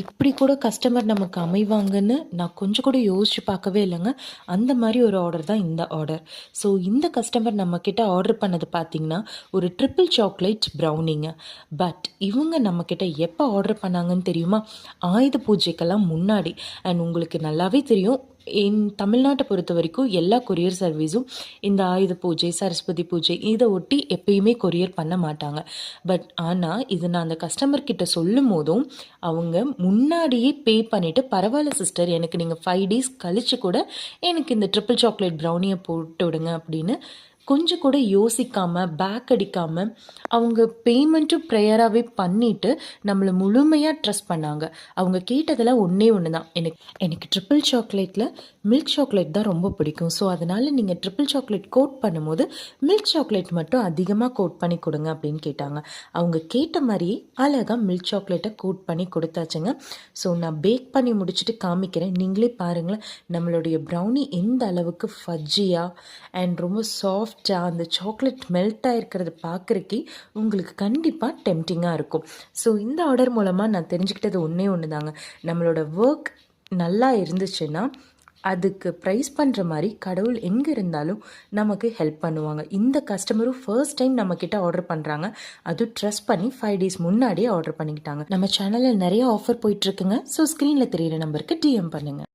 இப்படி கூட கஸ்டமர் நமக்கு அமைவாங்கன்னு நான் கொஞ்சம் கூட யோசிச்சு பார்க்கவே இல்லைங்க. அந்த மாதிரி ஒரு ஆர்டர் தான் இந்த ஆர்டர். ஸோ இந்த கஸ்டமர் நம்மக்கிட்ட ஆர்டர் பண்ணது பார்த்தீங்கன்னா, ஒரு ட்ரிபிள் சாக்லேட் ப்ரௌனிங்க. பட் இவங்க நம்மக்கிட்ட எப்போ ஆர்டர் பண்ணாங்கன்னு தெரியுமா? ஆயுத பூஜைக்கெல்லாம் முன்னாடி. அண்ட் உங்களுக்கு நல்லாவே தெரியும், தமிழ்நாட்டை பொறுத்த வரைக்கும் எல்லா கொரியர் சர்வீஸும் இந்த ஆயுத பூஜை, சரஸ்வதி பூஜை இதை ஒட்டி எப்பயுமே கொரியர் பண்ண மாட்டாங்க. பட் ஆனால் இது நான் அந்த கஸ்டமர் கிட்ட சொல்லும் போதும் அவங்க முன்னாடியே பே பண்ணிவிட்டு, பரவாயில்ல சிஸ்டர், எனக்கு நீங்கள் 5 days கழித்து கூட எனக்கு இந்த ட்ரிபிள் சாக்லேட் ப்ரௌனியை போட்டு விடுங்க அப்படின்னு கொஞ்சம் கூட யோசிக்காமல், பேக் அடிக்காமல் அவங்க பேமெண்ட்டும் ப்ரேயராகவே பண்ணிவிட்டு நம்மளை முழுமையாக ட்ரஸ்ட் பண்ணாங்க. அவங்க கேட்டதெல்லாம் ஒன்றே ஒன்று தான், எனக்கு ட்ரிபிள் சாக்லேட்டில் மில்க் சாக்லேட் தான் ரொம்ப பிடிக்கும். ஸோ அதனால் நீங்கள் ட்ரிபிள் சாக்லேட் கோட் பண்ணும்போது மில்க் சாக்லேட் மட்டும் அதிகமாக கோட் பண்ணி கொடுங்க அப்படின்னு கேட்டாங்க. அவங்க கேட்ட மாதிரியே அழகாக மில்க் சாக்லேட்டை கோட் பண்ணி கொடுத்தாச்சுங்க. ஸோ நான் பேக் பண்ணி முடிச்சுட்டு காமிக்கிறேன், நீங்களே பாருங்களேன் நம்மளுடைய ப்ரௌனி எந்த அளவுக்கு ஃபஜ்ஜியாக அண்ட் ரொம்ப சாஃப்டாக அந்த சாக்லேட் மெல்ட் ஆகிருக்கிறத பார்க்குறக்கே உங்களுக்கு கண்டிப்பாக டெம்டிங்காக இருக்கும். ஸோ இந்த ஆர்டர் மூலமாக நான் தெரிஞ்சுக்கிட்டது ஒன்றே ஒன்று தாங்க, நம்மளோட ஒர்க் நல்லா இருந்துச்சுன்னா அதுக்கு ப்ரைஸ் பண்ணுற மாதிரி கடவுள் எங்கே இருந்தாலும் நமக்கு ஹெல்ப் பண்ணுவாங்க. இந்த கஸ்டமரும் ஃபர்ஸ்ட் டைம் நம்மக்கிட்ட ஆர்டர் பண்ணுறாங்க, அதுவும் ட்ரஸ்ட் பண்ணி 5 days முன்னாடியே ஆர்டர் பண்ணிக்கிட்டாங்க. நம்ம சேனலில் நிறைய ஆஃபர் போயிட்டுருக்குங்க. ஸோ ஸ்க்ரீனில் தெரியிற நம்பருக்கு டிஎம் பண்ணுங்கள்.